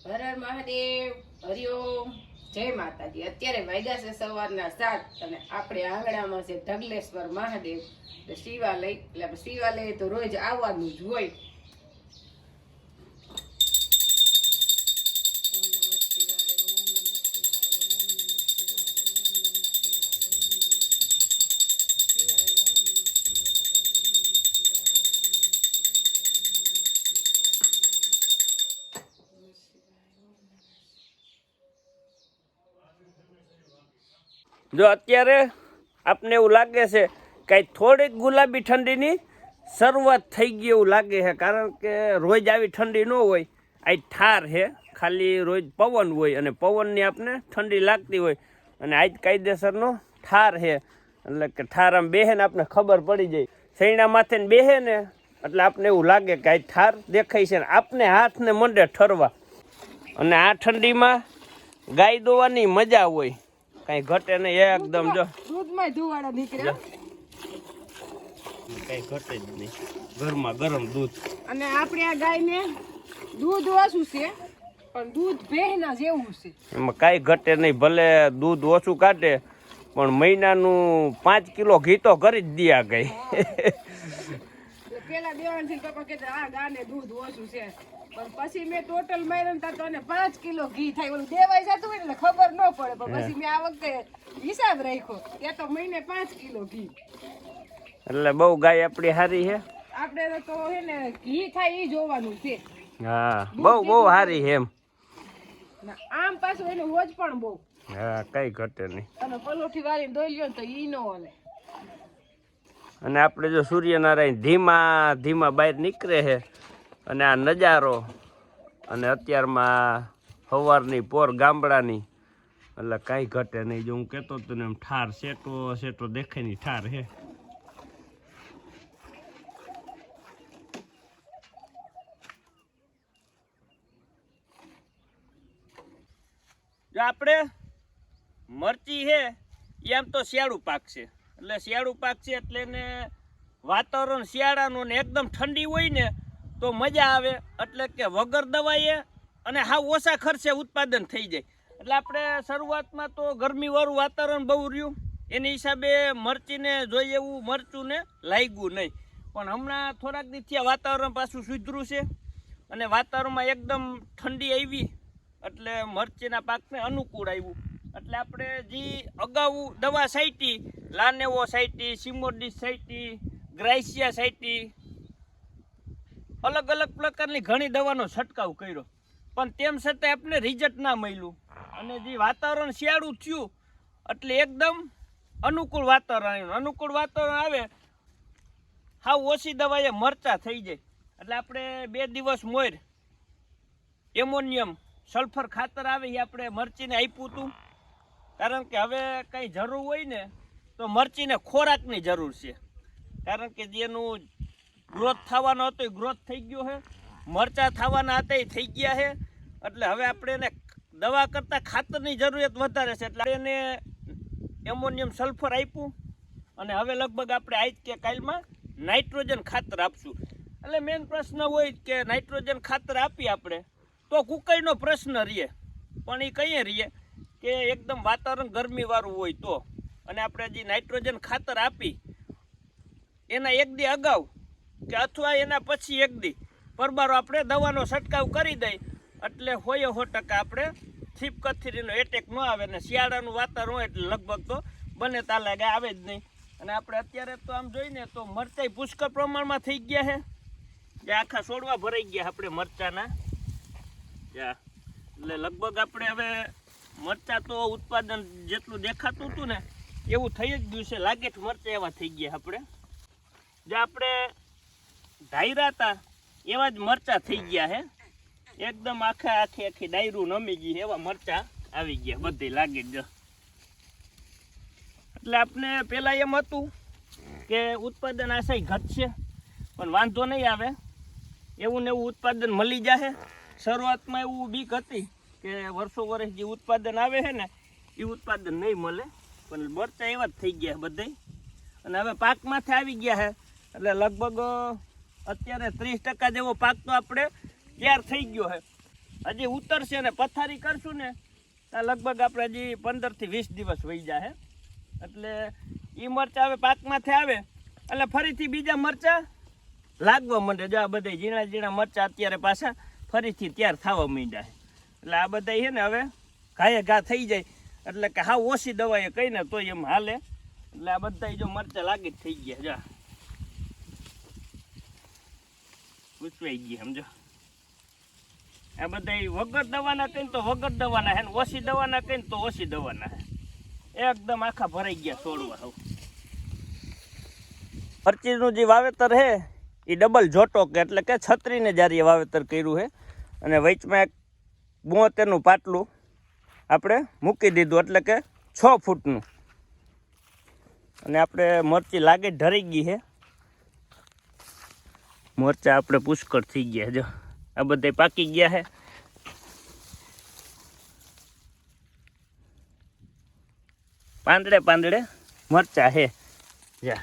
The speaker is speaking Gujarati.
હર હર મહાદેવ, હરિઓમ, જય માતાજી। અત્યારે વાગ્યા છે સવારના 7 અને આપણે આંગણામાં છે ઢગલેશ્વર મહાદેવ શિવાલય। એટલે શિવાલય તો રોજ આવવાનું જ હોય। જો અત્યારે આપને એવું લાગે છે કે થોડીક ગુલાબી ઠંડીની શરૂઆત થઈ ગઈ એવું લાગે છે, કારણ કે રોજ આવી ઠંડી ન હોય। આ ઠાર છે, ખાલી રોજ પવન હોય અને પવનની આપને ઠંડી લાગતી હોય, અને આજ કાયદેસરનો ઠાર છે। એટલે કે ઠાર આમ બેહે ને આપને ખબર પડી જાય, સૈણા માથે બેહે ને એટલે આપને એવું લાગે કે આ ઠાર દેખાય છે, ને આપને હાથને મંડે ઠરવા। અને આ ઠંડીમાં ગાય દોવાની મજા હોય, કઈ ઘટે નહીં એકદમ। જો દૂધમાં ધુવાડા નીકળે, કઈ ઘટે જ નહીં, ગરમા ગરમ દૂધ। અને આપણે આ ગાયને દૂધ ઓછું છે પણ દૂધ ભેંના જેવું છે, એમાં કાંઈ ઘટે નહીં। ભલે દૂધ ઓછું કાઢે પણ મહિનાનું 5 કિલો ઘી તો કરી જ દે આ ગાય। પેલા દેવાનથી પપ્પા કહેતા આ ગાને દૂધ ઓછું છે, પણ પછી મેં ટોટલ માર્યા તો 5 કિલો ઘી થાય। ઓલું દેવાઈ જતું હોય એટલે ખબર ન પડે, પણ પછી મેં આ વખતે હિસાબ રાખ્યો કે તો મહિને 5 કિલો ઘી। એટલે બહુ ગાય આપણી સારી છે, આપણે તો હે ને ઘી થાય એ જોવાનું છે। હા બહુ સારી છે એમ। આમ પાછું એનું હોજ પણ બહુ, હા કઈ ઘટે નહીં। અને પલોઠી વાળીને ધોઈ લ્યો તો ઈ નો હાલે। અને આપણે જો સૂર્યનારાયણ ધીમા ધીમા બહાર નીકળે છે, અને આ નજારો, અને અત્યારમાં સવારની પોર ગામડાની, એટલે કાંઈ ઘટે નહીં। જો હું કહેતો હતો ને એમ ઠાર સેટો સેટો દેખાય નહીં, ઠાર છે। જો આપણે મરચી છે એ આમ તો શિયાળુ પાક છે, એટલે શિયાળુ પાક છે એટલે એને વાતાવરણ શિયાળાનું ને એકદમ ઠંડી હોય ને તો મજા આવે, એટલે કે વગર દવાએ અને હાવ ઓછા ખર્ચે ઉત્પાદન થઈ જાય। એટલે આપણે શરૂઆતમાં તો ગરમીવાળું વાતાવરણ બહુ રહ્યું, એની હિસાબે મરચીને જોઈએ એવું મરચું ને લાગ્યું નહીં। પણ હમણાં થોડાક દિવસથી વાતાવરણ પાછું સુધર્યું છે, અને વાતાવરણમાં એકદમ ઠંડી આવી એટલે મરચીના પાકને અનુકૂળ આવ્યું। એટલે આપણે જે અગાઉ દવા છાંટી, લાનેવો છાંટી, સિમોડિસ છાંટી, ગ્રાઇસિયા છાંટી, અલગ અલગ પ્રકારની ઘણી દવાનો છંટકાવ કર્યો, પણ તેમ છતાં આપણે રિઝલ્ટ ના મળ્યું। અને જે વાતાવરણ શિયાળું થયું એટલે એકદમ અનુકૂળ વાતાવરણ આવ્યું। અનુકૂળ વાતાવરણ આવે હાવ ઓછી દવાએ મરચા થઈ જાય। એટલે આપણે 2 દિવસ મોર એમોનિયમ સલ્ફર ખાતર આવે એ આપણે મરચીને આપ્યું હતું, કારણ કે હવે કંઈ જરૂર હોય ને તો મરચીને ખોરાકની જરૂર છે, કારણ કે જેનું ગ્રોથ થવાનો હતો એ ગ્રોથ થઈ ગયો છે, મરચાં થવાના હતા એ થઈ ગયા છે। એટલે હવે આપણે એને દવા કરતાં ખાતરની જરૂરિયાત વધારે છે, એટલે એને એમોનિયમ સલ્ફર આપ્યું, અને હવે લગભગ આપણે આજ કે કાલમાં નાઇટ્રોજન ખાતર આપશું। એટલે મેઇન પ્રશ્ન હોય કે નાઇટ્રોજન ખાતર આપી આપણે તો કુકઈનો પ્રશ્ન રહીએ, પણ એ કઈએ રહીએ કે એકદમ વાતાવરણ ગરમીવાળું હોય તો। અને આપણે જે નાઇટ્રોજન ખાતર આપી એના 1 દી અગાઉ કે અથવા એના પછી 1 દી પરબારો આપણે દવાનો છંટકાવ કરી દઈ, એટલે 100% આપણે છીપકથીરીનો એટેક ન આવે, ને શિયાળાનું વાતાવરણ હોય એટલે લગભગ તો બને તાલે ગાય આવે જ નહીં। અને આપણે અત્યારે તો આમ જોઈને તો મરચાઈ પુષ્કળ પ્રમાણમાં થઈ ગયા છે, જે આખા છોડવા ભરાઈ ગયા આપણે મરચાના। એટલે લગભગ આપણે હવે મરચાં તો ઉત્પાદન જેટલું દેખાતું હતું ને એવું થઈ જ ગયું છે, લાગે છે મરચાં એવા થઈ ગયા આપણે। જે આપણે ધાર્યા હતા એવા જ મરચાં થઈ ગયા છે, એકદમ આખી ડાયરું નમી ગઈ એવા મરચાં આવી ગયા બધી લાગે જ। એટલે આપણે પહેલાં એમ હતું કે ઉત્પાદન આશય ઘટશે, પણ વાંધો નહીં આવે, એવું ને એવું ઉત્પાદન મળી જશે। શરૂઆતમાં એવું બીક હતી કે વર્ષો વર્ષ જે ઉત્પાદન આવે છે ને એ ઉત્પાદન નહીં મળે, પણ મરચાં એવા જ થઈ ગયા બધાય। અને હવે પાકમાંથી આવી ગયા છે, એટલે લગભગ અત્યારે 30% જેવો પાક તો આપણે તૈયાર થઈ ગયો છે। હજી ઉતરશે ને પથારી કરશું ને ત્યાં લગભગ આપણે હજી 15 થી 20 દિવસ વહી જાય. એટલે એ મરચાં હવે પાકમાંથી આવે એટલે ફરીથી બીજા મરચાં લાગવા માંડે. જો આ બધા ઝીણા ઝીણા મરચાં અત્યારે પાછા ફરીથી તૈયાર થવા માંડ્યા. એટલે આ બધા છે ને હવે ઘાએ ઘા થઈ જાય એટલે કે હા ઓછી દવાએ કહીને તો એમ હાલે. એટલે આ બધા જો મરચાં લાગી જ થઈ ગયા. જો ઉચવાઈ ગયા સમજો. આ બધા વગર દવાના કહીને તો વગર દવાના હે ને ઓછી દવાના કહીને તો ઓછી દવાના હે. એકદમ આખા ભરાઈ ગયા છોડવા. હવે મરચીનું જે વાવેતર છે એ ડબલ જોટો કે એટલે કે છત્રીને જારી વાવેતર કર્યું છે. અને વચમાં એક 72નું પાટલું આપણે મૂકી દીધું એટલે કે 6 ફૂટનું. અને આપણે મરચી લાગે ઢરી ગઈ છે. મરચાં આપણે પુષ્કળ થઈ ગયા. જો આ બધા પાકી ગયા છે. પાંદડે પાંદડે મરચાં છે. જા